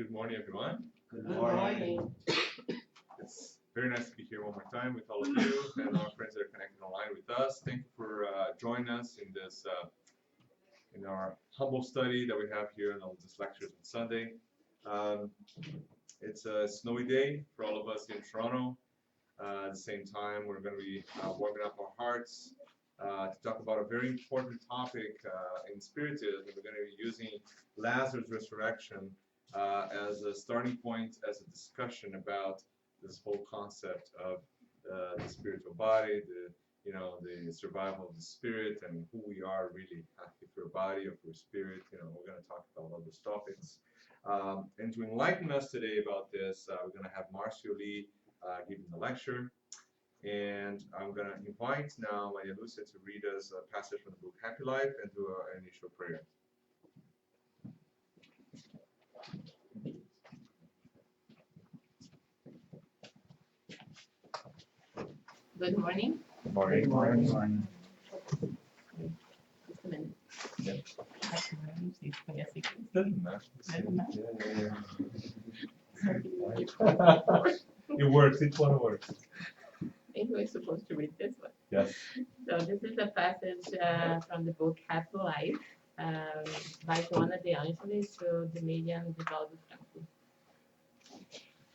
good morning, everyone. Good morning. It's very nice to be here one more time with all of you and our friends that are connected online with us. Thank you for joining us in this in our humble study that we have here in all these lectures on Sunday. Um, it's a snowy day for all of us in Toronto. At the same time, we're going to be warming up our hearts to talk about a very important topic in Spiritism. We're going to be using Lazarus' resurrection as a starting point, as a discussion about this whole concept of the spiritual body, the survival of the spirit, and who we are really, if we're a body, if we're a spirit. We're going to talk about all those topics. And to enlighten us today about this, we're going to have Marcio giving the lecture. And I'm going to invite now Maria Lucia to read us a passage from the book Happy Life and do our initial prayer. Good morning. Good morning. Good morning. Just a minute. Yeah. Vocês conhecem aqui? Doesn't matter. Doesn't matter. It works. Each one works. I think we're supposed to read this one. Yes. So this is a passage from the book Happy Life by Joana de Angelis to Demilian Vivaldo Franco.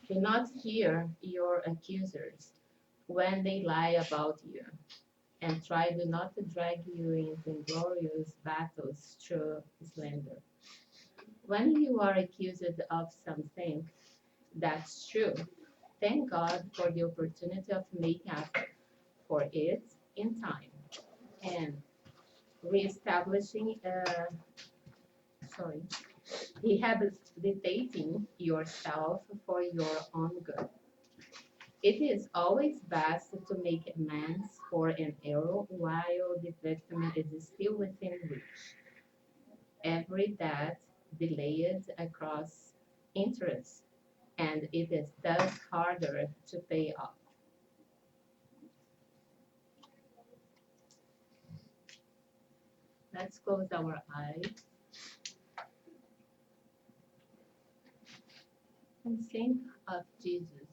Do not hear your accusers when they lie about you, and try not to drag you into inglorious battles through slander. When you are accused of something that's true, thank God for the opportunity of making up for it in time and reestablishing, rehabilitating yourself for your own good. It is always best to make amends for an error while the victim is still within reach. Every debt delayed across interest, and it is thus harder to pay off. Let's close our eyes and think of Jesus.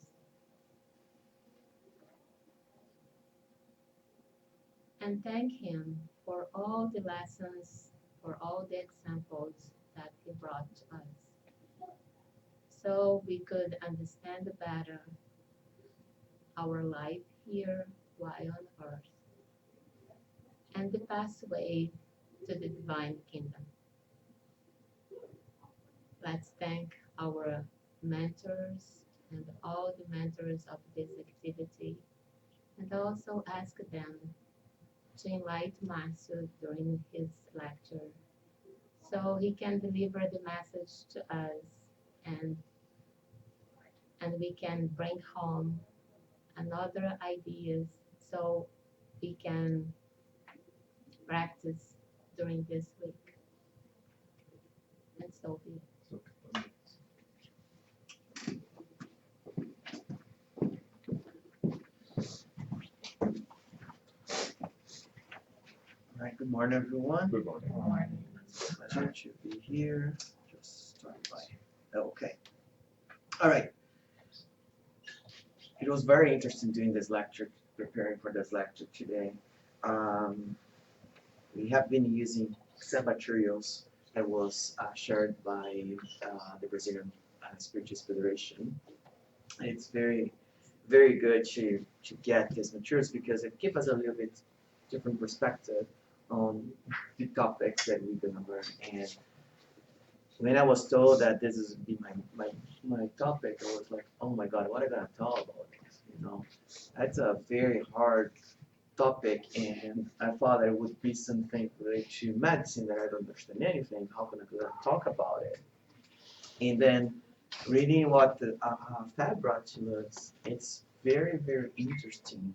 And thank him for all the lessons, for all the examples that he brought to us, so we could understand better our life here while on earth and the pathway to the divine kingdom. Let's thank our mentors and all the mentors of this activity, and also ask them to invite Marcio during his lecture so he can deliver the message to us and we can bring home another ideas so we can practice during this week. And so be it. All right, good morning, everyone. Good morning. Good morning. Pleasure to be here. Just start by. Okay. All right. It was very interesting doing this lecture, preparing for this lecture today. We have been using some materials that was shared by the Brazilian Spiritist Federation. It's very, very good to get these materials because it gives us a little bit different perspective on the topics that we're gonna learn. And when I was told that this is be my topic, I was like, oh my God, what am I gonna talk about? That's a very hard topic, and I thought it would be something related to medicine that I don't understand anything. How can I talk about it? And then reading what the Fab brought to us, it's very, very interesting.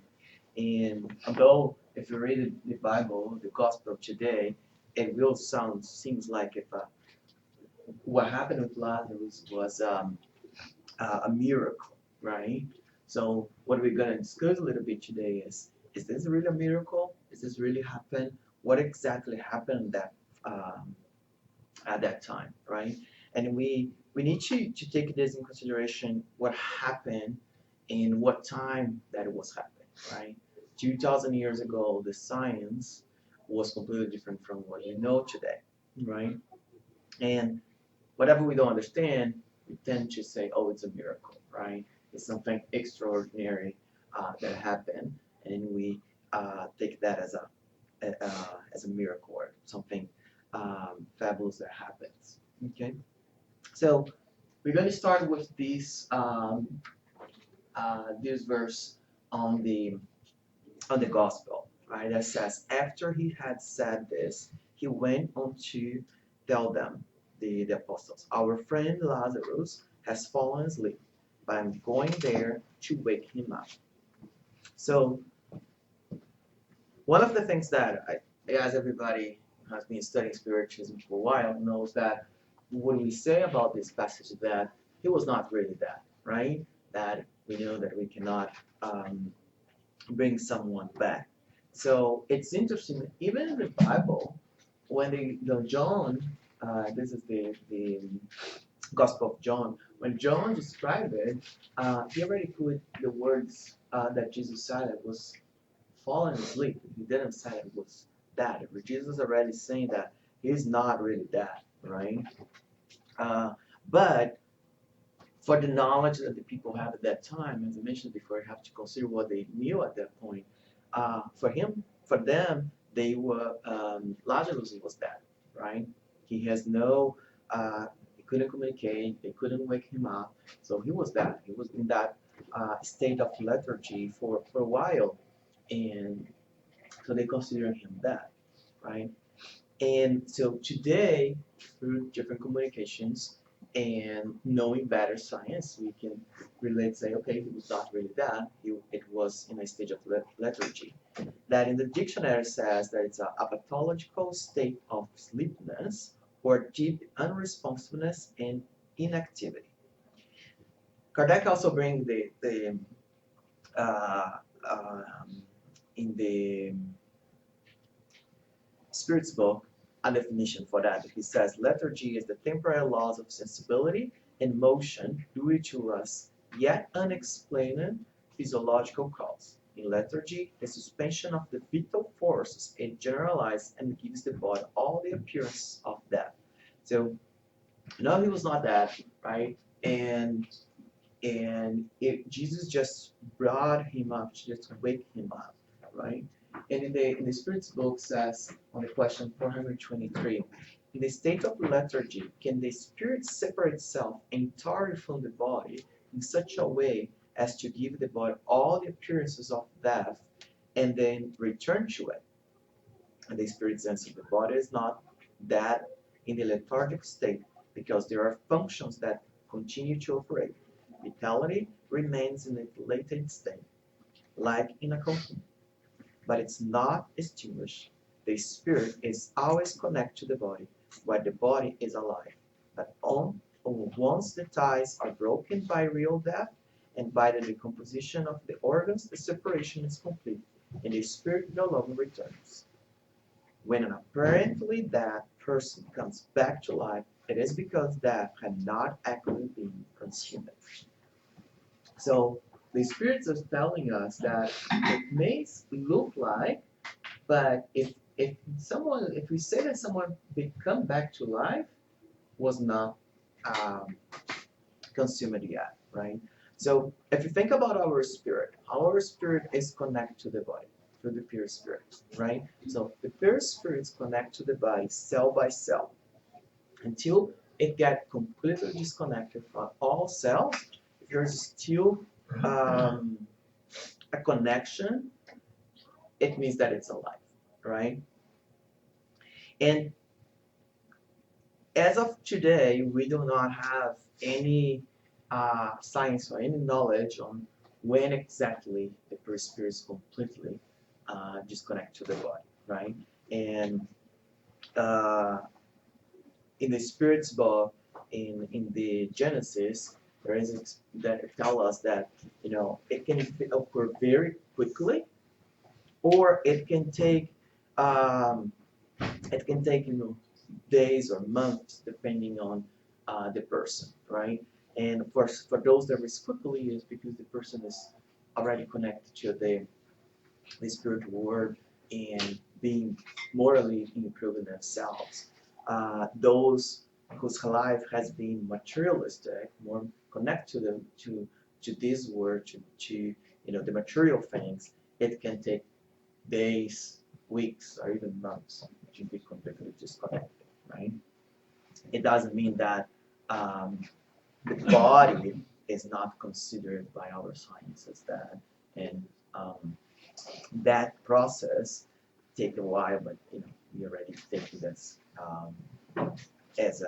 And although if you read the Bible, the Gospel of today, it will seems like if what happened with Lazarus was a miracle, right? So what we're gonna discuss a little bit today is this really a miracle? Is this really happen? What exactly happened at that time, right? and we need to take this in consideration, what happened and what time that it was happening, right? 2,000 years ago, the science was completely different from what you know today, right? And whatever we don't understand, we tend to say, oh, it's a miracle, right? It's something extraordinary that happened, and we take that as a miracle or something fabulous that happens. Okay, so we're going to start with this verse on the gospel, right? That says, after he had said this, he went on to tell them, the apostles, our friend Lazarus has fallen asleep, but I'm going there to wake him up. So one of the things that as everybody has been studying spiritism for a while knows, that when we say about this passage that he was not really dead, right? That we know that we cannot bring someone back. So it's interesting, even in the Bible, when the John, this is the Gospel of John, when John described it, he already put the words that Jesus said it was fallen asleep. He didn't say it was dead. Jesus already saying that he's not really dead, right? But for the knowledge that the people have at that time, as I mentioned before, you have to consider what they knew at that point. For them, they were Lazarus was dead, right? He has no, he couldn't communicate. They couldn't wake him up, so he was dead. He was in that state of lethargy for a while, and so they consider him dead, right? And so today, through different communications and knowing better science, we can relate, say, okay, he was not really dead. It was in a stage of lethargy. That in the dictionary says that it's a pathological state of sleepiness or deep unresponsiveness and inactivity. Kardec also brings in the Spirit's book a definition for that. He says, lethargy is the temporary loss of sensibility and motion due to us yet unexplained physiological cause. In lethargy, the suspension of the vital forces is generalized and gives the body all the appearance of death. So, no, he was not dead, right? And Jesus just brought him up, just wake him up, right? And in the Spirit's book says, on the question 423, in the state of lethargy, can the spirit separate itself entirely from the body in such a way as to give the body all the appearances of death and then return to it? And the Spirit's answer, the body is not dead in the lethargic state because there are functions that continue to operate. Vitality remains in a latent state, like in a cocoon, but it's not extinguished. The spirit is always connected to the body, while the body is alive. But once the ties are broken by real death and by the decomposition of the organs, the separation is complete, and the spirit no longer returns. When an apparently dead person comes back to life, it is because death had not actually been consumed. So the spirits are telling us that it may look like, but if we say that someone come back to life, was not consumed yet, right? So if you think about our spirit, how our spirit is connected to the body through the pure spirit, right? So the pure spirits connect to the body cell by cell until it gets completely disconnected from all cells. If there's still a connection, it means that it's alive, right? And as of today, we do not have any science or any knowledge on when exactly the pure spirit is completely disconnected to the body, right? And in the Spirit's book, in the Genesis, there is that tell us that it can occur very quickly, or it can take days or months, depending on the person, right? And for those that risk quickly is because the person is already connected to the spiritual world and being morally improving themselves. Those whose life has been materialistic, more connected to this world, to the material things, it can take days, weeks, or even months to be completely disconnected, right? It doesn't mean that um, the body is not considered by our sciences that, and that process take a while, but we already think this as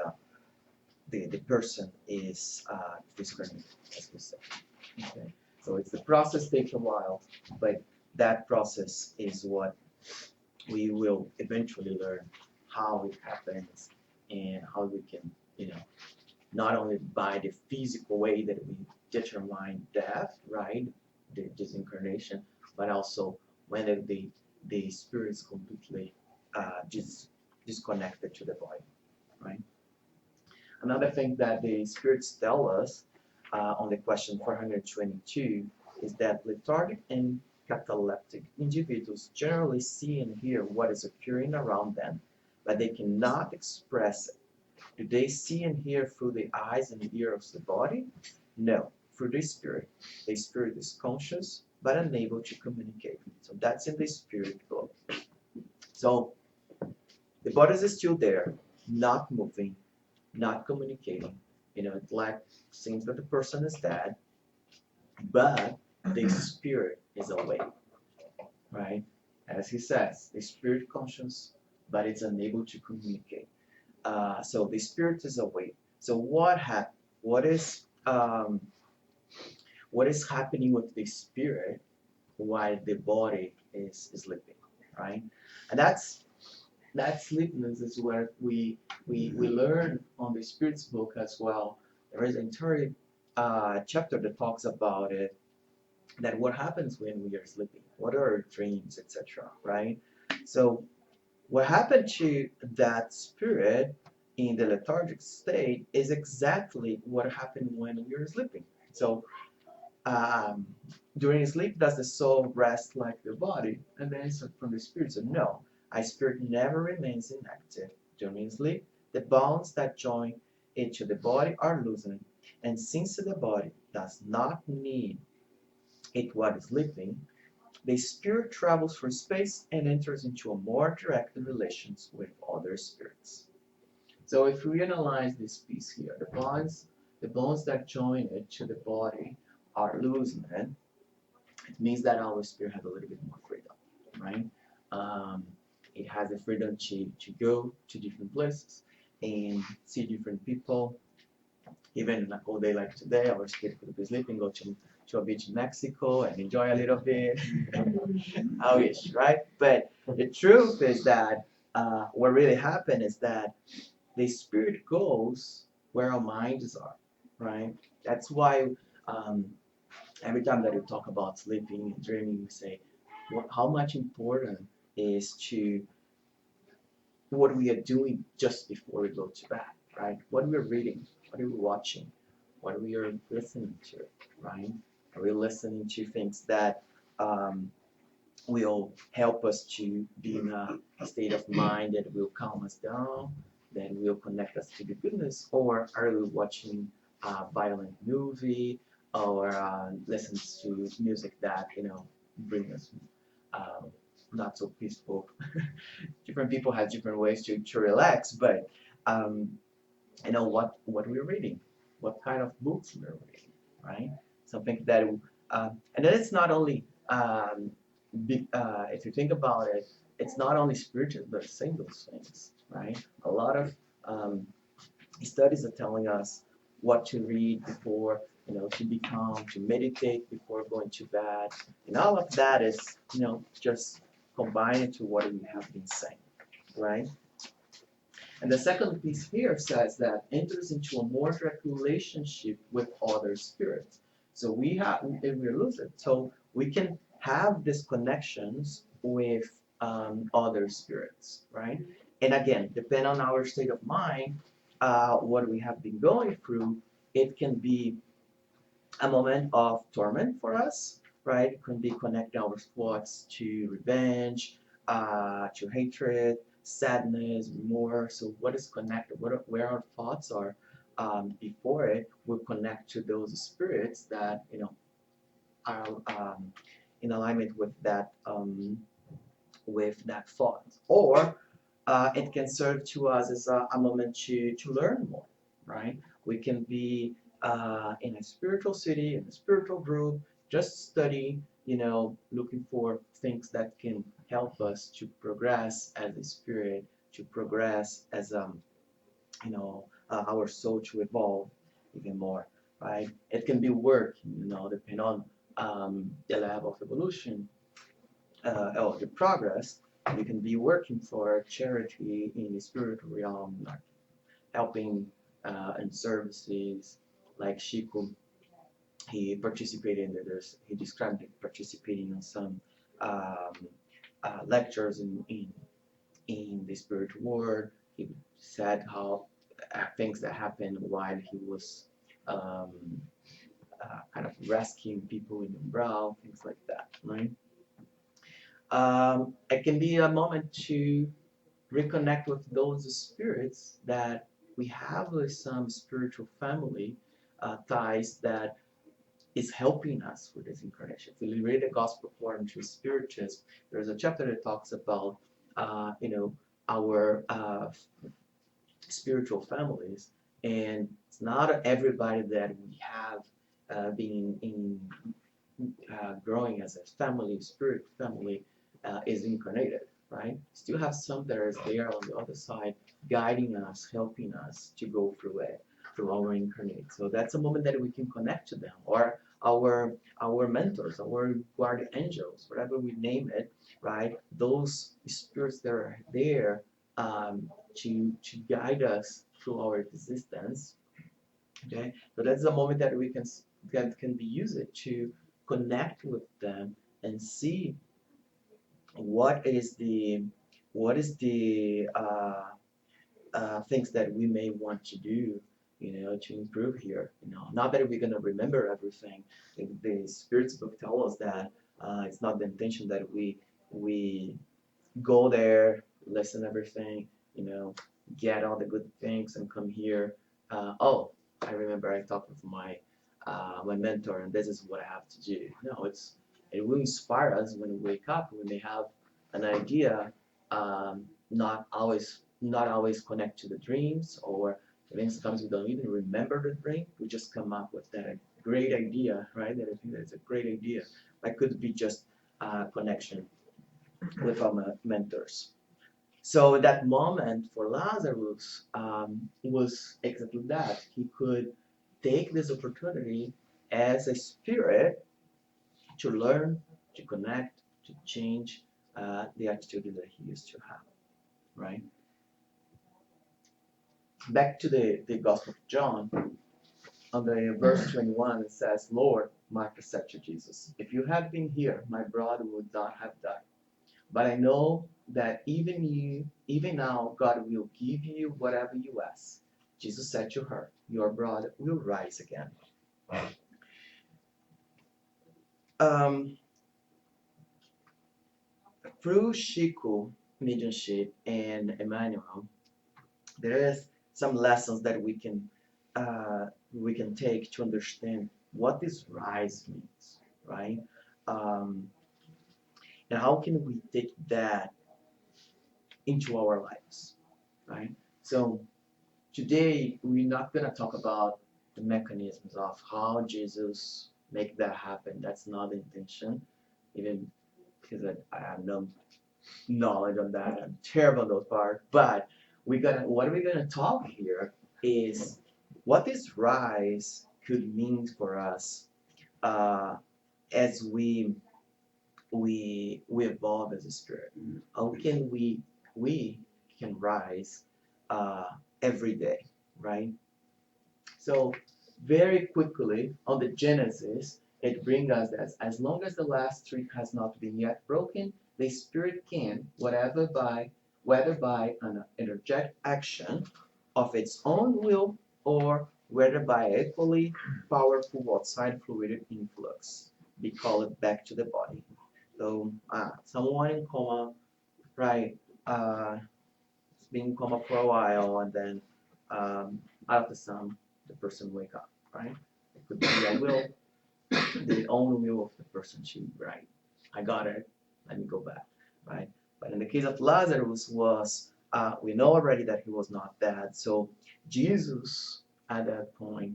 the person is discriminated, as we say. Okay, so it's the process takes a while, but that process is what we will eventually learn how it happens and how we can, not only by the physical way that we determine death, right, the disincarnation, but also when the spirit is completely disconnected to the body, right? Another thing that the spirits tell us on the question 422 is that lethargic and cataleptic individuals generally see and hear what is occurring around them, but they cannot express it. Do they see and hear through the eyes and ears of the body? No, through the spirit. The spirit is conscious but unable to communicate. So that's in the spirit globe. So the body is still there, not moving, not communicating. It like seems that the person is dead, but the spirit is awake, right? As he says, the spirit conscious, but it's unable to communicate. So the spirit is awake. So what is happening with the spirit while the body is sleeping, right? And that sleepiness is where we learn on the Spirit's book as well. There is an entire chapter that talks about it, that what happens when we are sleeping, what are our dreams, etc., right? So what happened to that spirit in the lethargic state is exactly what happened when we are sleeping. So um, during sleep, does the soul rest like the body? And the answer from the spirit said, no, a spirit never remains inactive. During sleep, the bonds that join it to the body are loosened, and since the body does not need it while sleeping, the spirit travels through space and enters into a more direct relations with other spirits. So if we analyze this piece here, the bonds that join it to the body are loosened. It means that our spirit has a little bit more freedom, right? It has the freedom to go to different places and see different people. Even a whole day like today, our spirit could be sleeping, go to a beach in Mexico and enjoy a little bit. I wish, right? But the truth is that what really happened is that the spirit goes where our minds are, right? That's why every time that we talk about sleeping and dreaming, we say how much important is to what we are doing just before we go to bed, right? What we're reading, what are we watching, what we are listening to, right? Are we listening to things that will help us to be in a state of mind that will calm us down, that will connect us to the goodness, or are we watching a violent movie or listen to music that bring us not so peaceful. Different people have different ways to relax, but what we're reading, what kind of books we're reading, right? Something that and then it's not only if you think about it, it's not only spiritual, but saying those things, right? A lot of studies are telling us what to read before, to be calm, to meditate before going to bed, and all of that is, just combined to what we have been saying, right? And the second piece here says that enters into a more direct relationship with other spirits. So if we're lucid, so we can have these connections with other spirits, right? And again, depend on our state of mind, what we have been going through, it can be a moment of torment for us, right? It can be connecting our thoughts to revenge, to hatred, sadness, remorse. So what is connected? Where our thoughts are before it will connect to those spirits that are in alignment with that thought, or it can serve to us as a moment to learn more, right? We can be in a spiritual city, in a spiritual group, just study, looking for things that can help us to progress as a spirit, to progress as our soul to evolve even more, right? It can be work, depending on the level of evolution or the progress. You can be working for charity in the spiritual realm, like helping in services, like Shiku. He participated in he described it participating in some um, lectures in the spiritual world. He said how things that happened while he was um, kind of rescuing people in Umbral, things like that, right? It can be a moment to reconnect with those spirits that we have with some spiritual family ties that is helping us with this incarnation. If we read the Gospel according to Spiritist, there's a chapter that talks about, our spiritual families, and it's not everybody that we have been in growing as a family, spirit family, is incarnated, right? Still have some that are there on the other side, guiding us, helping us to go through it, through our incarnate. So that's a moment that we can connect to them, or our mentors, our guardian angels, whatever we name it, right? Those spirits that are there to guide us through our existence. Okay, so that's a moment that that can be used to connect with them and see what is the things that we may want to do, to improve here. Not that we're gonna remember everything. The spirits book tell us that it's not the intention that we go there, listen everything, get all the good things and come here. Oh, I remember I talked with my mentor, and this is what I have to do. No, it will inspire us when we wake up. We may have an idea, not always connect to the dreams, or even sometimes we don't even remember the dream. We just come up with that great idea, right? That I think that's a great idea. That could be just connection with our mentors. So that moment for Lazarus was exactly that. He could take this opportunity as a spirit to learn, to connect, to change the attitude that he used to have, right? Back to the Gospel of John, on the verse 21, it says, Lord, Martha said to Jesus, if you had been here, my brother would not have died. But I know that even now, God will give you whatever you ask. Jesus said to her, your brother will rise again. Through Shiku, mediumship, and Emmanuel, there is some lessons that we can take to understand what this rise means, right? And how can we take that into our lives, right? So today we're not gonna talk about the mechanisms of how Jesus make that happen. That's not the intention, even because I have no knowledge on that. I'm terrible on those parts. But what we're gonna talk here is what this rise could mean for us as we evolve as a spirit. How can we can rise uh, every day, right? So very quickly on the Genesis, it brings us that as long as the last tree has not been yet broken, the spirit can, whether by an energetic action of its own will or whether by equally powerful outside fluid influx be called back to the body. So someone in coma, right, has been in coma for a while, and then out of the sun, the person wake up, right? It could be a will, the own will of the person. Right, I got it. Let me go back, right? But in the case of Lazarus, we know already that he was not dead. So Jesus, at that point,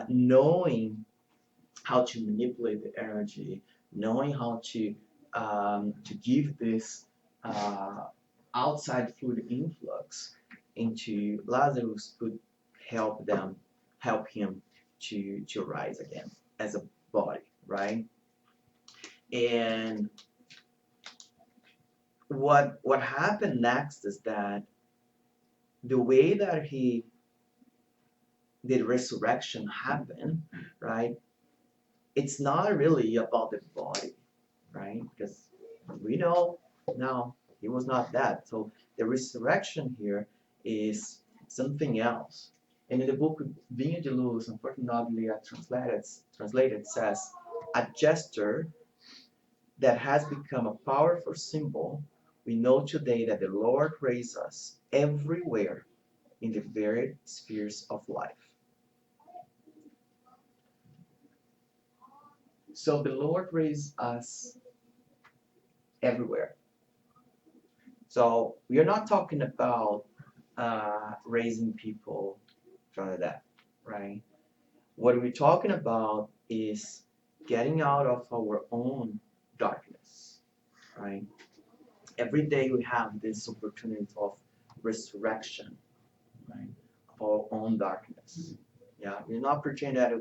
knowing how to manipulate the energy, knowing how to give this outside fluid influx into Lazarus could help him to rise again as a body, right? And what happened next is that the way that the resurrection happened, right? It's not really about the body, right? Because we know now he was not dead. So the resurrection here is something else. And in the book Vinha de Luz, unfortunately translated says, a gesture that has become a powerful symbol, we know today that the Lord raised us everywhere in the varied spheres of life. So the Lord raised us everywhere. So we are not talking about raising people from the dead, right? What we're talking about is getting out of our own darkness, right? Every day we have this opportunity of resurrection, right? Of our own darkness. Yeah, we're not pretending that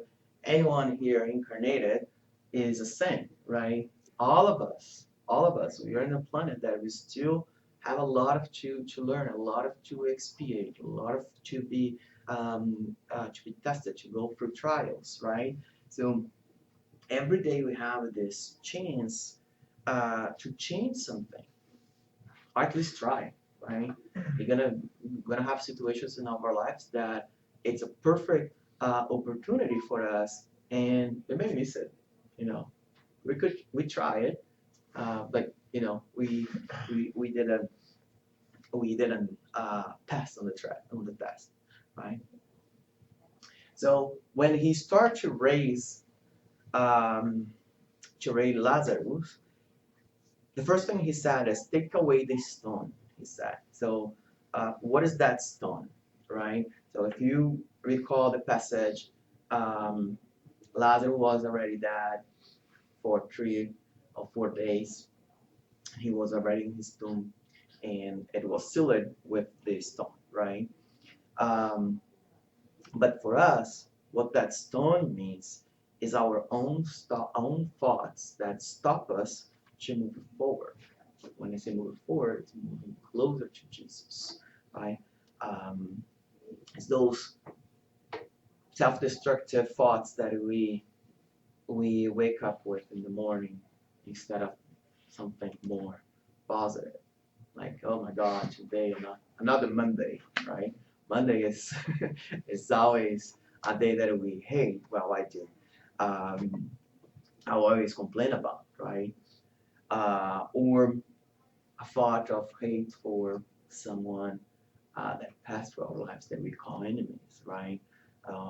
anyone here incarnated is a saint, right? All of us, we are on a planet that we still have a lot of to learn, a lot of to expiate, a lot of to be tested, to go through trials, right? So every day we have this chance to change something, or at least try, right? We're gonna have situations in our lives that it's a perfect opportunity for us, and we may miss it. You know, we try it, but we didn't pass on the test, right? So when he started to raise Lazarus, the first thing he said is, "Take away the stone." He said. So what is that stone, right? So if you recall the passage, Lazarus was already dead for 3 or 4 days. He was already in his tomb, and it was sealed with the stone, right? Um, but for us, what that stone means is our own thoughts that stop us to move forward. When I say move forward, it's moving closer to Jesus, right? It's those self-destructive thoughts that we wake up with in the morning instead of something more positive. Like, oh my God, today another Monday, right? Monday is is always a day that we hate. Well, I do. I always complain about, right? Or a thought of hate for someone that passed through our lives that we call enemies, right?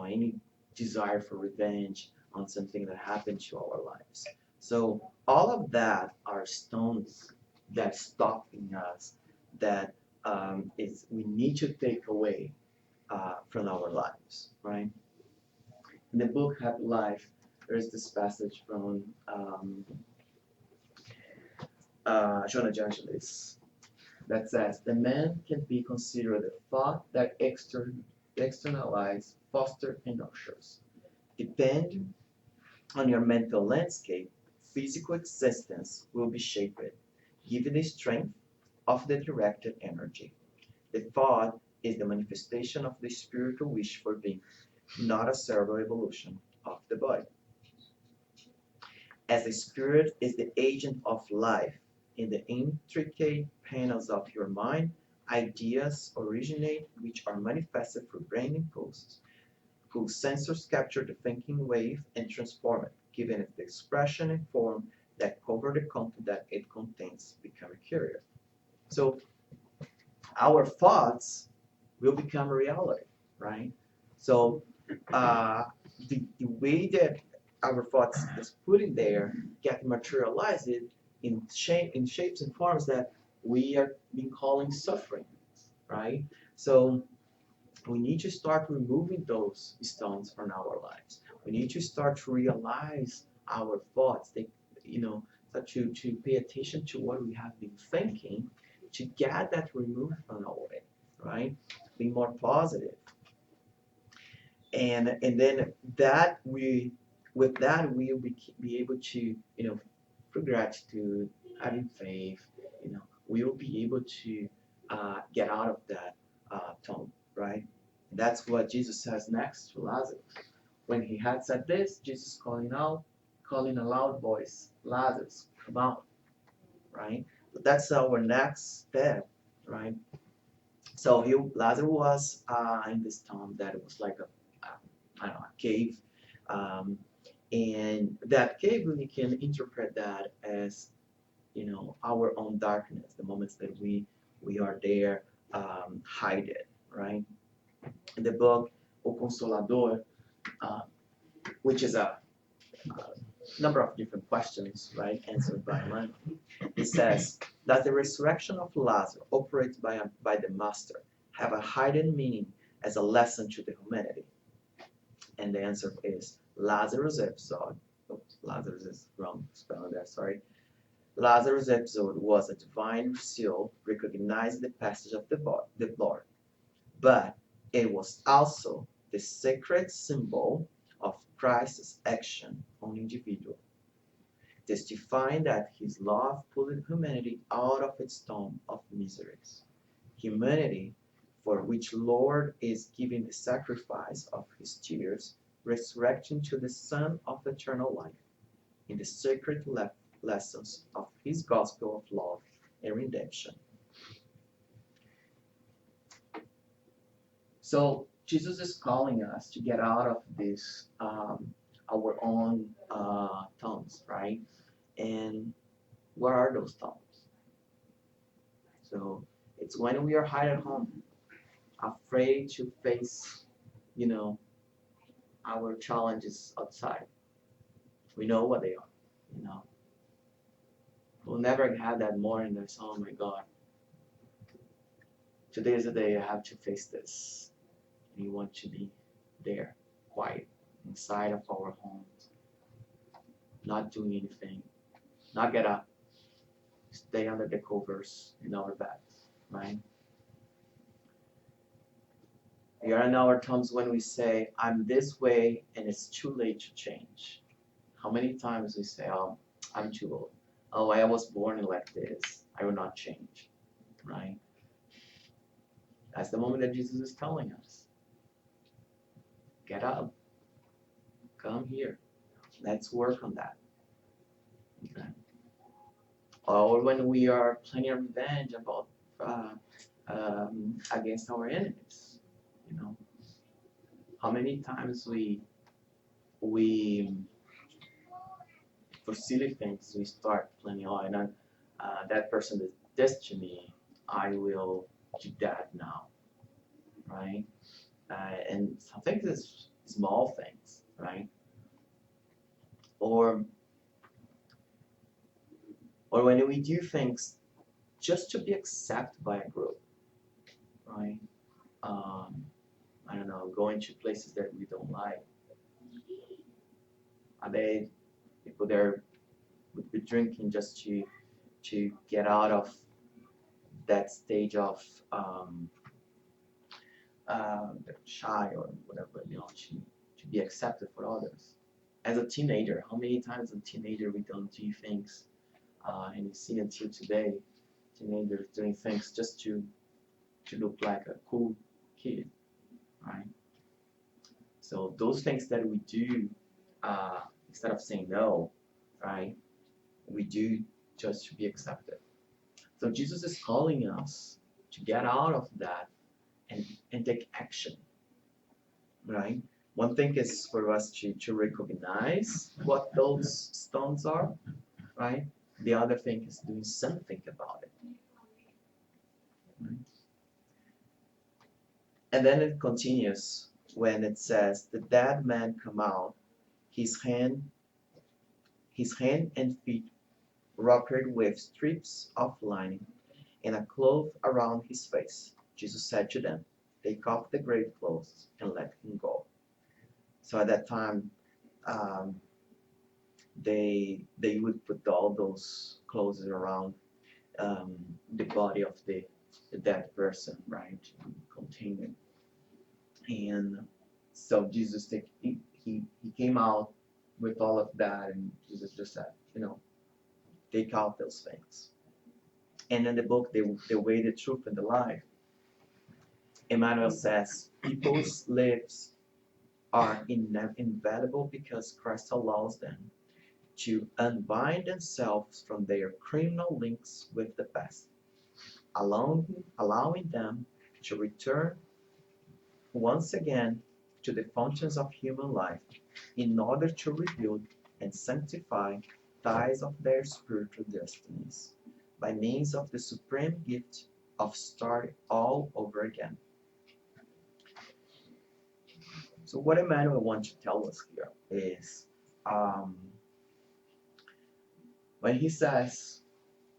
Any desire for revenge on something that happened to our lives. So all of that are stones that stopping us, that is we need to take away from our lives, right? In the book Happy Life, there's this passage from John Evangelist that says, the man can be considered a thought that externalize, foster, and nurtures. Depend on your mental landscape, physical existence will be shaped, given the strength of the directed energy. The thought is the manifestation of the spiritual wish for being, not a cerebral evolution of the body. As the spirit is the agent of life in the intricate panels of your mind, ideas originate, which are manifested through brain impulses, whose sensors capture the thinking wave and transform it, giving it the expression and form that cover the content that it contains, become a carrier. So our thoughts will become a reality, right? So the way that our thoughts is put in there get materialized in shapes and forms that we are been calling suffering, right? So we need to start removing those stones from our lives. We need to start to realize our thoughts. They, start to pay attention to what we have been thinking to get that removed from our way, right? Be more positive. And then that we with that we'll be able to, through gratitude, having faith, we'll be able to get out of that tomb, right? That's what Jesus says next to Lazarus. When he had said this, Jesus calling a loud voice, Lazarus, come out, right? So that's our next step, right? So Lazarus was in this tomb that was like I don't know, a cave, um, and that cave we can interpret that as our own darkness, the moments that we are there hidden, right? In the book O Consolador, uh, which is a number of different questions, right, answered by Emmanuel. It says, does the resurrection of Lazarus, operated by the Master, have a hidden meaning as a lesson to the humanity? And the answer is Lazarus episode. Oops, Lazarus is wrong spelling there, sorry. Lazarus episode was a divine seal recognizing the passage of the blood, but it was also the sacred symbol of Christ's action on individual, testifying that his love pulled humanity out of its tomb of miseries. Humanity, for which Lord is giving the sacrifice of his tears, resurrecting to the Son of eternal life, in the sacred lessons of his gospel of love and redemption. So Jesus is calling us to get out of this our own tongues, right? And what are those tongues? So it's when we are hiding at home, afraid to face, our challenges outside. We know what they are. We'll never have that morning that's, oh my God, today is the day I have to face this. And you want to be there, quiet, inside of our homes, not doing anything, not get up, stay under the covers in our beds, right? We are in our times when we say, I'm this way and it's too late to change. How many times we say, oh, I'm too old. Oh, I was born like this. I will not change, right? That's the moment that Jesus is telling us. Get up. Come here. Let's work on that. Okay. Or when we are planning a revenge about against our enemies, how many times we for silly things we start planning. Oh, and that person is this to me. I will do that now, right? And some things is small things, right? Or when we do things just to be accepted by a group, right? I don't know, going to places that we don't like. Are they people there would be drinking just to get out of that stage of shy or whatever, to be accepted for others. As a teenager, how many times as a teenager we don't do things, and you see until today, teenagers doing things just to look like a cool kid, right? So those things that we do, instead of saying no, right, we do just to be accepted. So Jesus is calling us get out of that and take action, right? One thing is for us to recognize what those stones are, right? The other thing is doing something about it. Right? And then it continues when it says, the dead man come out, his hand and feet wrapped with strips of lining, and a cloth around his face. Jesus said to them, take off the grave clothes and let him go. So at that time, they would put all those clothes around the body of the dead person, right? Contain it. And so Jesus he came out with all of that, and Jesus just said, take out those things. And in the book, the way, the truth, and the life, Emmanuel says, people's lives are invaluable because Christ allows them to unbind themselves from their criminal links with the past, allowing them to return once again to the fountains of human life in order to rebuild and sanctify ties of their spiritual destinies by means of the supreme gift of starting all over again. So what Emmanuel wants to tell us here is when he says,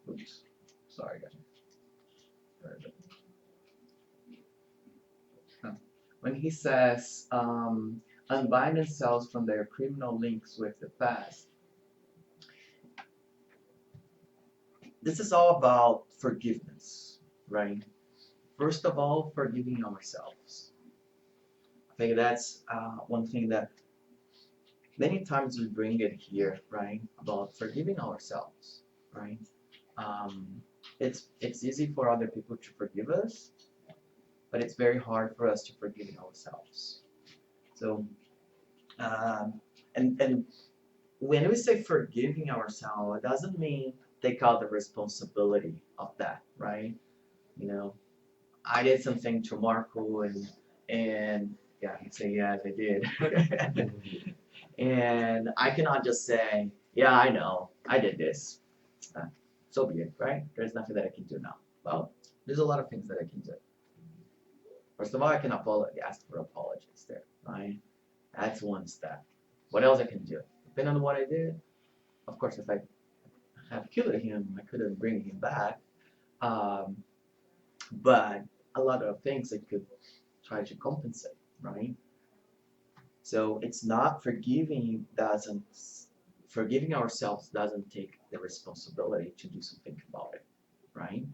oops, sorry guys. When he says, unbind themselves from their criminal links with the past, this is all about forgiveness, right? First of all, forgiving ourselves. I think that's one thing that many times we bring it here, right? About forgiving ourselves, right? It's easy for other people to forgive us, but it's very hard for us to forgive ourselves. So, and when we say forgiving ourselves, it doesn't mean take out the responsibility of that, right? I did something to Marco, and yeah, he'd say, yes, I did. And I cannot just say, yeah, I know, I did this. So be it, right? There's nothing that I can do now. Well, there's a lot of things that I can do. First of all, I can ask for apologies there, right? That's one step. What else I can do? Depending on what I did, of course, if I have killed him, I couldn't bring him back. But a lot of things I could try to compensate, right? So it's not forgiving ourselves doesn't take the responsibility to do something about it, right?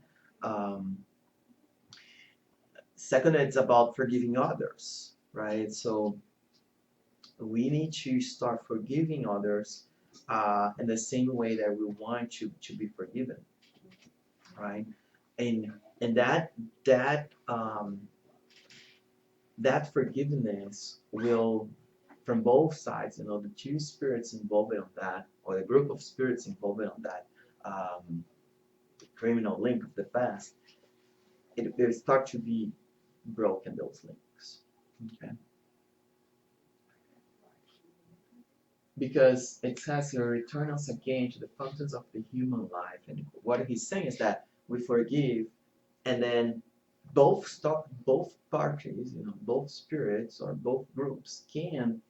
Second, it's about forgiving others, right? So we need to start forgiving others in the same way that we want to be forgiven, right? And that forgiveness will, from both sides, the two spirits involved on that, or the group of spirits involved on that criminal link of the past, it will start to be broken, those links. Okay. Because it says here, return us again to the fountains of the human life. And what he's saying is that we forgive, and then both parties, both spirits or both groups can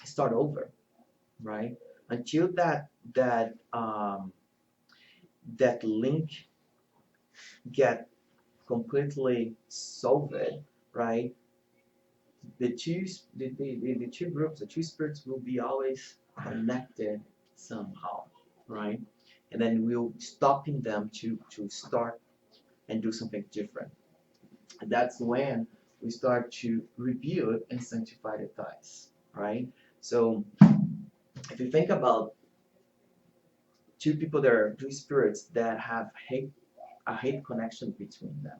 start over, right? Until that link get completely solved, right? The two groups, the two spirits will be always connected somehow, right? And then we'll stopping them to start and do something different. And that's when we start to rebuild and sanctify the ties, right? So if you think about two people that are two spirits that have a hate connection between them,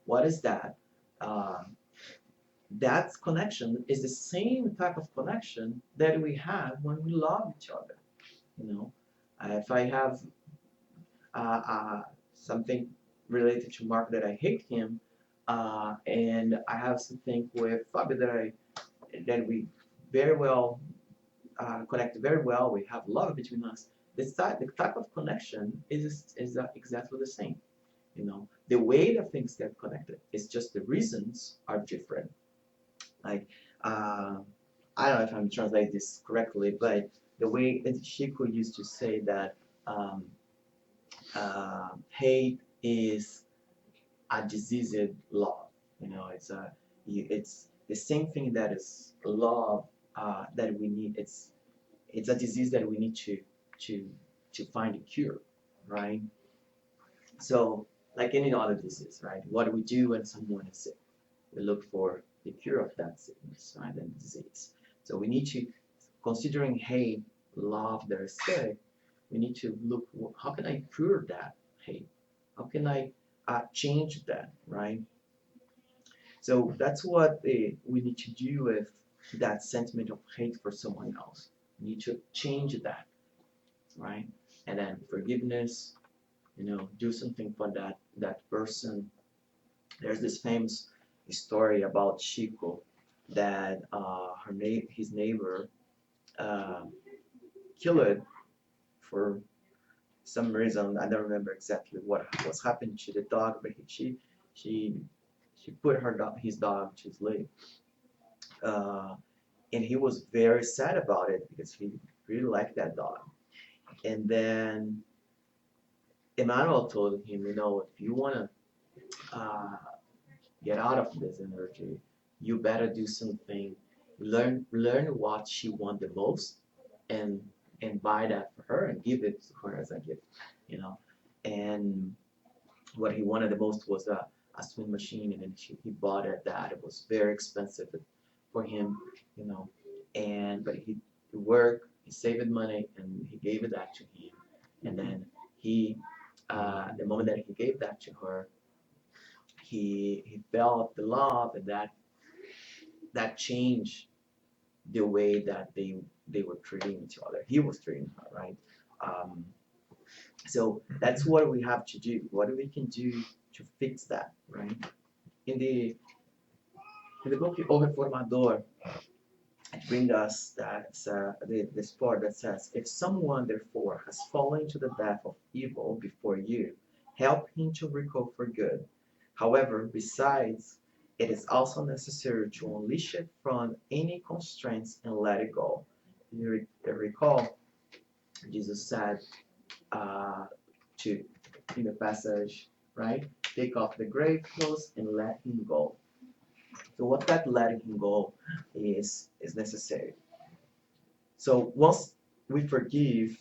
what is that? That connection is the same type of connection that we have when we love each other. If I have something related to Mark that I hate him, and I have something with Fabio that we very well connect very well. We have love between us. The type of connection is exactly the same. You know, the way that things get connected is just the reasons are different. Like, I don't know if I'm translating this correctly, but the way that Chico used to say that um, hate is a diseased love. You know, it's the same thing that is love that we need. It's a disease that we need to to find a cure, right? So, like any other disease, right? What do we do when someone is sick? We look for the cure of that sickness, right, and disease. So we need to, considering hate, love that is sick, we need to look, how can I cure that hate? How can I change that, right? So that's what we need to do with that sentiment of hate for someone else. We need to change that, right? And then forgiveness, you know, do something for that person. There's this famous story about Chico that his neighbor uh, killed for some reason. I don't remember exactly what was happening to the dog, but she she put his dog to sleep, uh, and he was very sad about it because he really liked that dog. And then Emmanuel told him, you know, if you want to uh, get out of this energy, you better do something. Learn what she wants the most, and buy that for her and give it to her as a gift, you know. And what he wanted the most was a swing machine, and then he bought it. That it was very expensive for him, you know. And but he worked, he saved money, and he gave it back to him. And then the moment that he gave that to her, he felt the love, and that changed the way that they were treating each other. He was treating her, right? Um, so that's what we have to do. What we can do to fix that, right? In the in the book O Reformador, it brings us that this part that says, if someone therefore has fallen into the path of evil before you, help him to recover for good. However, besides, it is also necessary to unleash it from any constraints and let it go. You recall, Jesus said to in the passage, right? Take off the grave clothes and let him go. So what that letting him go is necessary. So once we forgive,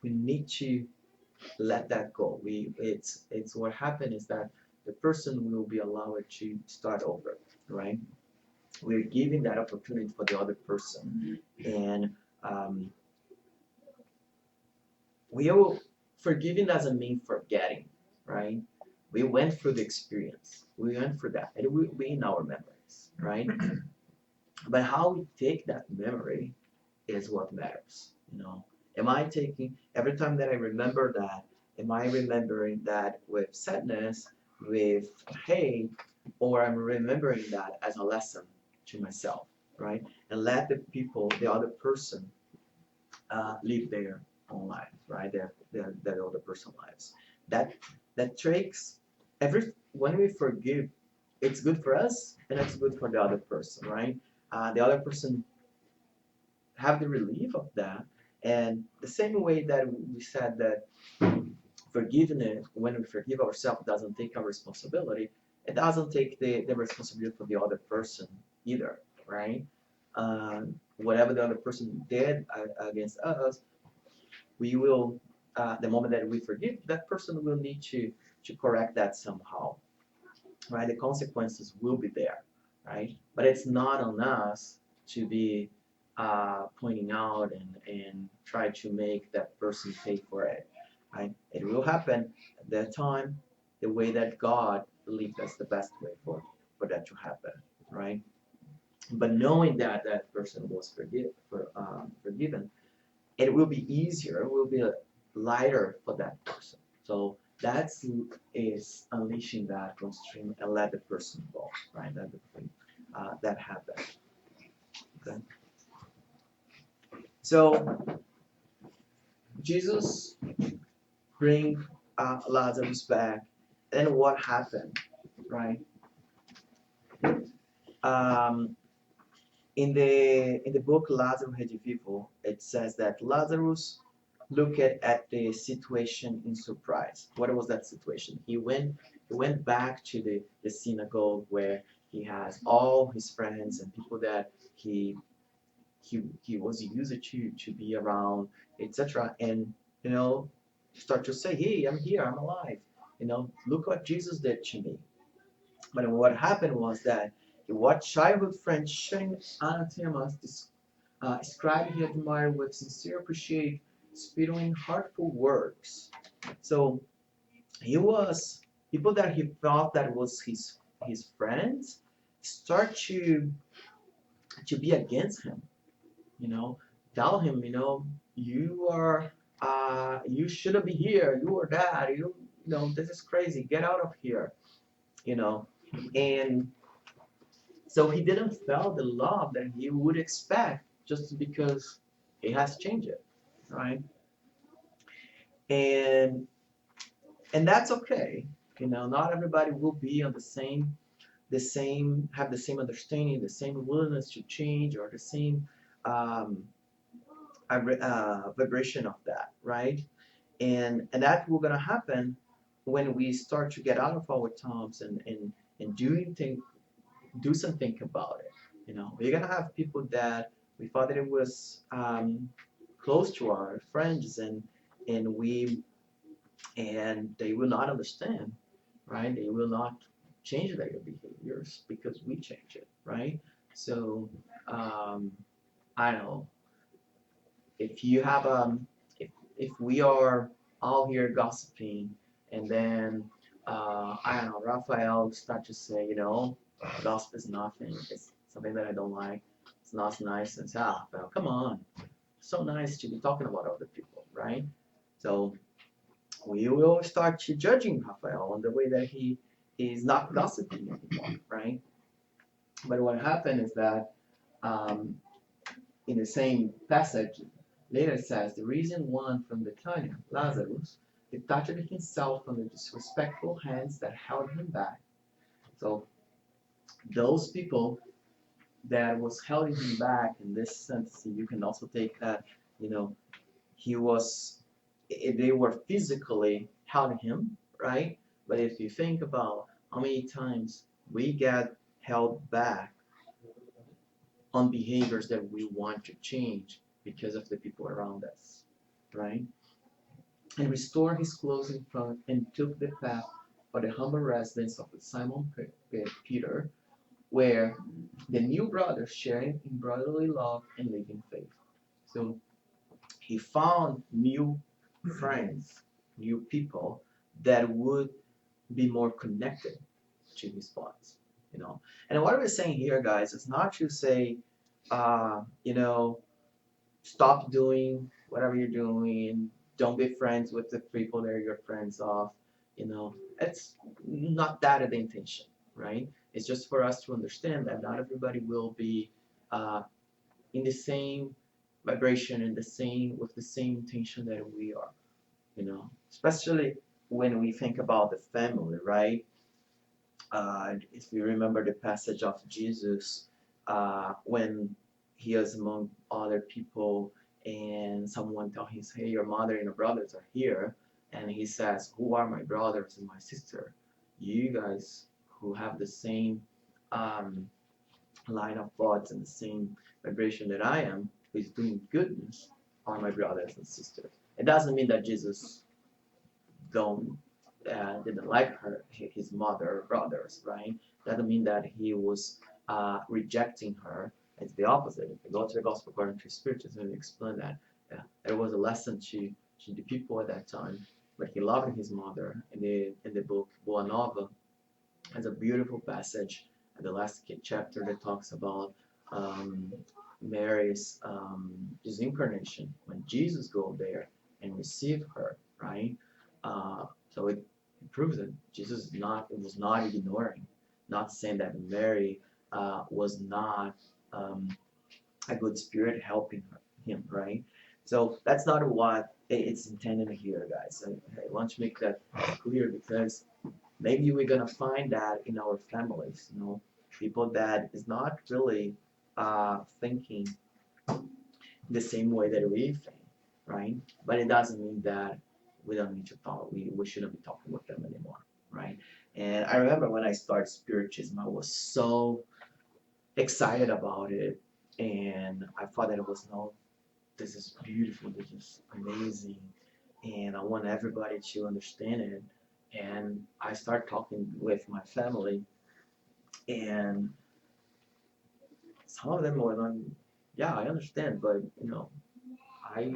we need to let that go. It's what happened is that the person will be allowed to start over, right? We're giving that opportunity for the other person, and um, we are forgiving doesn't mean forgetting, right? We went through the experience. We went through that. It will be in our memories, right? But how we take that memory is what matters. You know, am I taking every time that I remember that? Am I remembering that with sadness, with hate, or I'm remembering that as a lesson to myself, right? And let the other person, live their own lives, right? Their other person lives. That that takes every when we forgive, it's good for us and it's good for the other person, right? The other person have the relief of that. And the same way that we said that forgiveness, when we forgive ourselves, doesn't take our responsibility, it doesn't take the responsibility for the other person either, right? Whatever the other person did against us, we will, the moment that we forgive, that person will need to correct that somehow, right? The consequences will be there, right? But it's not on us to be pointing out and try to make that person pay for it, right? It will happen at that time the way that God believed that's the best way for that to happen, right? But knowing that that person was forgiven, it will be easier, it will be lighter for that person. So That is unleashing that from stream and let the person go, right? Let the thing that happen. Okay. So Jesus bring Lazarus back. Then what happened, right? Um, in the book Lazarus Redivivo, it says that Lazarus looked at the situation in surprise. What was that situation? He went back to the synagogue where he has all his friends and people that he was used to be around, etc. And start to say, hey, I'm here, I'm alive. Look what Jesus did to me. But what happened was that what childhood friend sharing anathemas described he admired with sincere appreciation, spitting heartful words. So he was people that he thought that was his friends start to be against him. You know, tell him, you shouldn't be here. You are that. This is crazy. Get out of here. You know, and so he didn't feel the love that he would expect just because he has changed it, right? And and that's okay. Not everybody will be on have the same understanding, the same willingness to change, or the same um, vibration of that, right? And that will gonna happen when we start to get out of our toms and do something about it. We're gonna have people that we thought that it was close to our friends, and we and they will not understand, right? They will not change their behaviors because we change it, right? So um, I don't know if you have if we are all here gossiping, and then I don't know, Raphael start to say, gossip is nothing. It's something that I don't like. It's not nice. And say, well, come on, so nice to be talking about other people, right? So we will start to judging Raphael on the way that he is not gossiping anymore, right? But what happened is that um, in the same passage, later says the reason one from the Tanya, Lazarus, detached himself from the disrespectful hands that held him back. So those people that was holding him back in this sense, you can also take that, you know, he was, they were physically holding him, right? But if you think about how many times we get held back on behaviors that we want to change because of the people around us, right? And restored his clothes in front and took the path for the humble residence of Simon Peter, where the new brothers sharing in brotherly love and living faith. So he found new friends, new people that would be more connected to his bonds, you know. And what we're saying here, guys, is not to say, you know, stop doing whatever you're doing. Don't be friends with the people that are your friends of. It's not that the intention, right? It's just for us to understand that not everybody will be uh, in the same vibration and with the same intention that we are. Especially when we think about the family, right? If you remember the passage of Jesus when he is among other people and someone tells him, hey, your mother and your brothers are here. And he says, who are my brothers and my sister? You guys who have the same um, line of thoughts and the same vibration that I am, who is doing goodness, are my brothers and sisters. It doesn't mean that Jesus don't didn't like his mother or brothers, right? Doesn't mean that he was rejecting her. It's the opposite. If you go to the Gospel according to Spiritism, we explain that there was a lesson to the people at that time, but he loved his mother. In the book Boa Nova, has a beautiful passage at the last chapter that talks about Mary's disincarnation when Jesus go there and receive her, right? So It proves that Jesus was not ignoring, not saying that Mary was not a good spirit helping him, right? So that's not what it's intended here, guys. I want to make that clear because maybe we're gonna find that in our families, people that is not really thinking the same way that we think, right? But it doesn't mean that we don't need to talk. We shouldn't be talking with them anymore, right? And I remember when I started Spiritism, I was so excited about it, and I thought that it was no, this is beautiful, this is amazing, and I want everybody to understand it. And I started talking with my family, and some of them were like, "Yeah, I understand, but I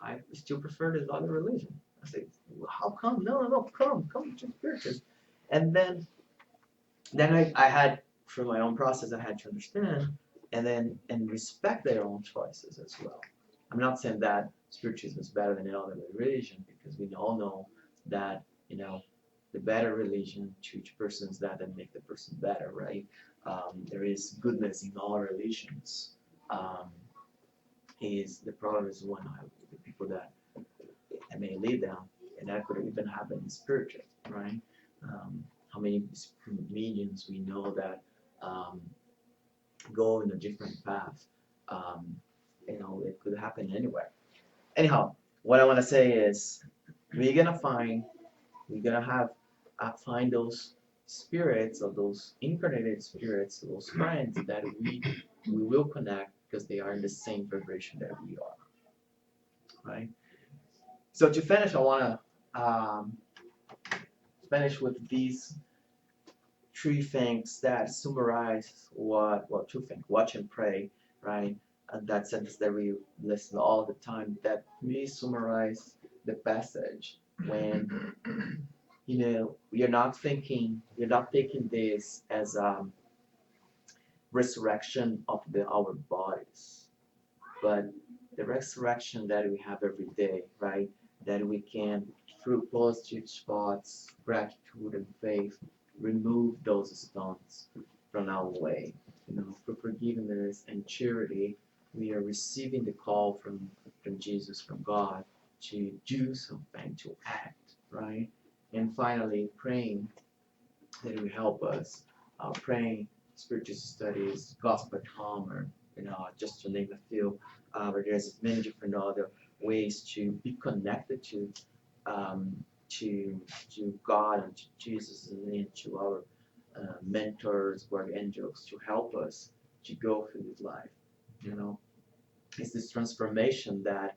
I still prefer this other religion." I say, well, "How come? No, no, no, come to Spiritism." And then I had, through my own process, I had to understand and respect their own choices as well. I'm not saying that Spiritism is better than another religion, because we all know that the better religion to each person is that make the person better, right? There is goodness in all religions. Um, is the problem is when the people that may lead them, and that could even happen in spiritual, right? How many mediums we know that um, go in a different path? Um, it could happen anywhere. Anyhow, what I want to say is we're gonna find, we're gonna have find those spirits, or those incarnated spirits, those friends that we will connect because they are in the same vibration that we are, right? So to finish, I want to finish with these three things that summarize two things: watch and pray, right? And that sentence that we listen all the time, that really summarize the passage when you're not taking this as resurrection of our bodies, but the resurrection that we have every day, right? That we can, through positive thoughts, gratitude, and faith, remove those stones from our way. Through forgiveness and charity, we are receiving the call from Jesus, from God, to do something, to act, right? And finally, praying that will help us. Praying, spiritual studies, gospel armor, just to name a few. But there's many different other ways to be connected um, to God and to Jesus, and then to our mentors, or angels, to help us to go through this life. It's this transformation that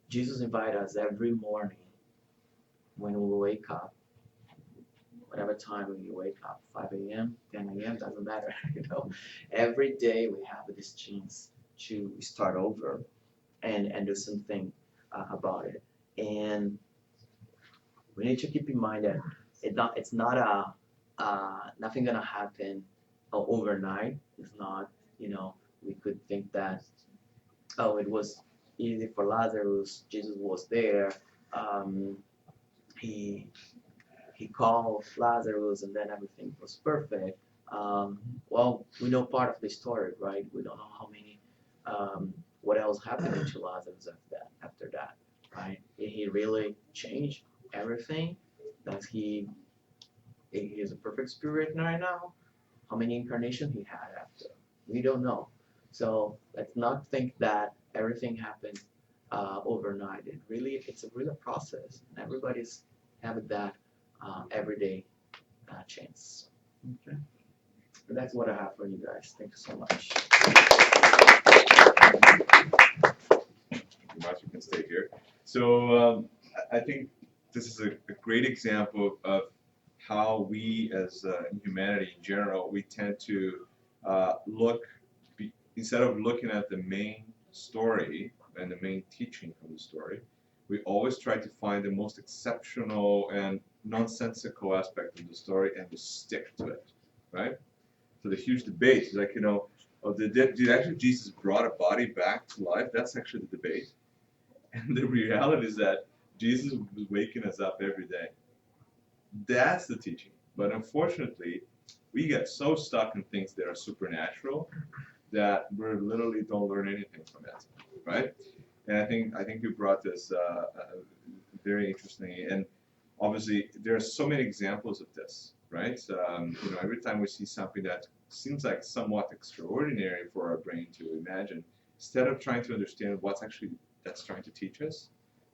Jesus invites us every morning when we wake up. Whatever time we wake up, 5 a.m., 10 a.m., doesn't matter. Every day we have this chance to start over and do something about it. And we need to keep in mind that it's not nothing gonna happen overnight. It's not, we could think that, oh, it was easy for Lazarus. Jesus was there. He he called Lazarus, and then everything was perfect. Well, we know part of the story, right? We don't know how many, what else happened to Lazarus after that, right? He really changed everything. That he is a perfect spirit right now. How many incarnations he had after? We don't know. So let's not think that everything happened overnight. It's a real process. Everybody's having that everyday chance. Okay, and that's what I have for you guys. Thank you so much. Marcio can stay here. So I think this is a great example of how we, as humanity in general, we tend to instead of looking at the main story and the main teaching from the story, we always try to find the most exceptional and nonsensical aspect of the story and we stick to it, right? So the huge debate is like, did actually Jesus brought a body back to life? That's actually the debate. And the reality is that Jesus was waking us up every day. That's the teaching. But unfortunately, we get so stuck in things that are supernatural that we literally don't learn anything from it, right? And I think you brought this very interestingly, and obviously there are so many examples of this, right? Every time we see something that seems like somewhat extraordinary for our brain to imagine, instead of trying to understand what's actually that's trying to teach us,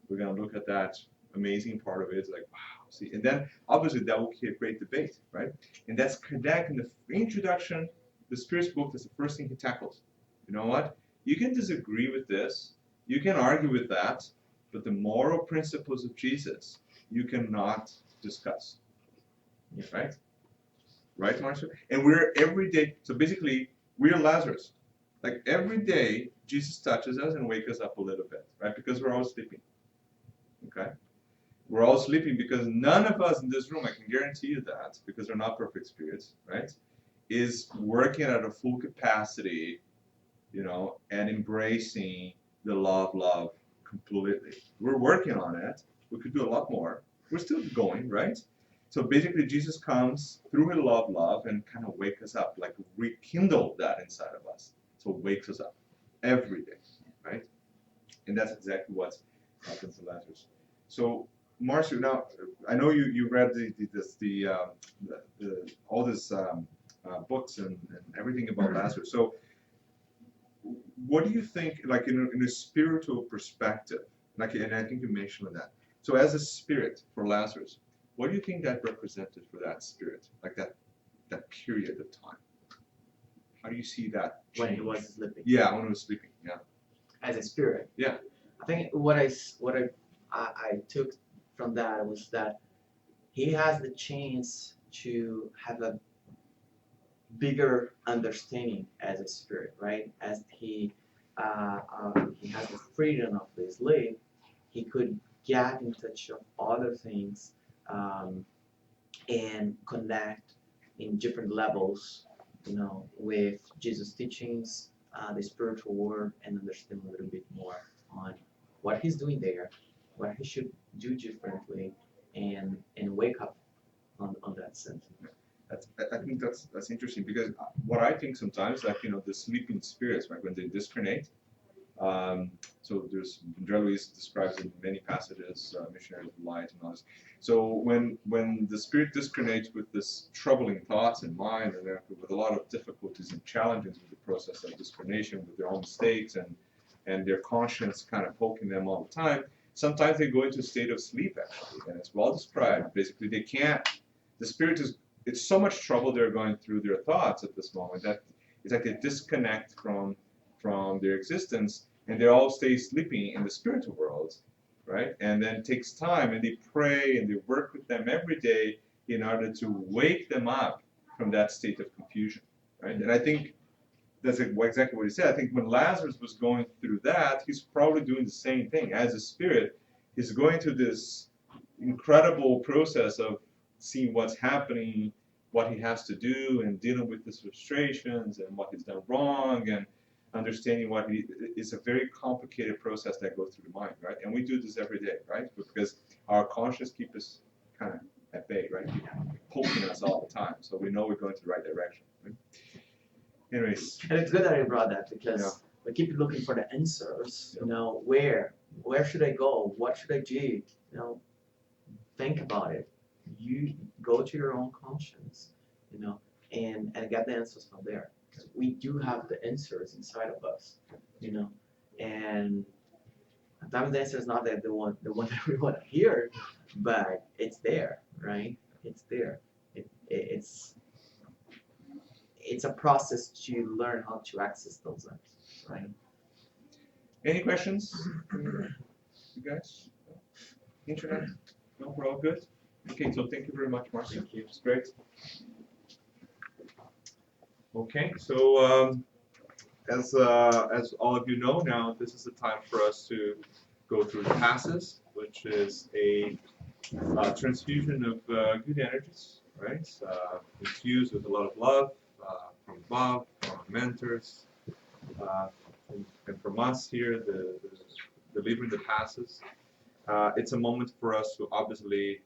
we're going to look at that amazing part of it. It's like, wow, see, and then obviously that will create great debate, right? And that's Kardec in the introduction, the Spiritist book. That's the first thing he tackles. You know what? You can disagree with this, you can argue with that, but the moral principles of Jesus you cannot discuss, right? Right, Marcio? And we're every day. So basically, we're Lazarus. Like every day, Jesus touches us and wakes us up a little bit, right? Because we're all sleeping. Okay? We're all sleeping because none of us in this room, I can guarantee you that, because we're not perfect spirits, right, is working at a full capacity, and embracing the law of love completely. We're working on it. We could do a lot more. We're still going, right? So basically, Jesus comes through his law of love and kind of wake us up, like rekindle that inside of us. So it wakes us up every day, right? And that's exactly what happens to Lazarus. So, Marcio, now I know you read all these books and everything about Lazarus. So, what do you think, like in a spiritual perspective, and I think you mentioned that. So, as a spirit for Lazarus, what do you think that represented for that spirit, like that period of time? How do you see that change? When he was sleeping. Yeah, when he was sleeping. Yeah. As a spirit. Yeah. I think what I took from that was that he has the chance to have a bigger understanding as a spirit, right? As he has the freedom of this life, he could get in touch of other things and connect in different levels, with Jesus' teachings, the spiritual world, and understand a little bit more on what he's doing there, what he should do differently, and wake up on that sense. I think that's interesting, because what I think sometimes, like the sleeping spirits, right, when they discarnate. So there's André Luis describes in many passages, missionaries of light and all this. So when the spirit discarnates with this troubling thoughts in mind, and with a lot of difficulties and challenges with the process of discarnation, with their own mistakes and their conscience kind of poking them all the time, sometimes they go into a state of sleep, actually, and it's well described. Basically, they can't. The spirit it's so much trouble they're going through their thoughts at this moment that it's like they disconnect from their existence, and they all stay sleeping in the spiritual world, right? And then it takes time, and they pray and they work with them every day in order to wake them up from that state of confusion, right? And I think that's exactly what he said. I think when Lazarus was going through that, he's probably doing the same thing. As a spirit, he's going through this incredible process of seeing what's happening, what he has to do, and dealing with his frustrations and what he's done wrong, and understanding it's a very complicated process that goes through the mind, right? And we do this every day, right? Because our conscience keeps us kind of at bay, right? Poking us all the time, so we know we're going to the right direction, right? Anyways. And it's good that you brought that, because we keep looking for the answers, where should I go? What should I do? Think about it. You go to your own conscience, and get the answers from there. We do have the answers inside of us, and sometimes the answer is not the one that we want to hear, but it's there, right? It's there. It's a process to learn how to access those answers, right? Any questions, you guys? Internet? No, we're all good. Okay, so thank you very much, Marcio. Thank you. It's great. Okay, so as all of you know now, this is the time for us to go through the passes, which is a transfusion of good energies, right? Infused with a lot of love from above, from our mentors, and from us here, delivering the passes. It's a moment for us to obviously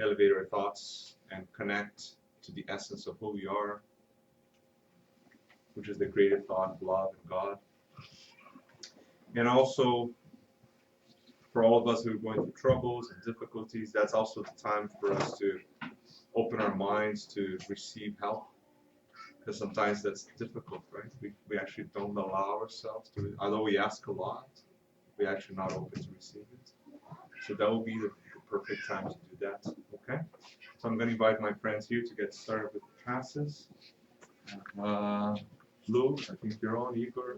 elevate our thoughts and connect to the essence of who we are, which is the creative thought of love and God. And also, for all of us who are going through troubles and difficulties, that's also the time for us to open our minds to receive help. Because sometimes that's difficult, right? We actually don't allow ourselves to, although we ask a lot, we're actually not open to receive it. So that will be the perfect time to do that, okay? So I'm going to invite my friends here to get started with the classes. Lou, I think you're on, Igor.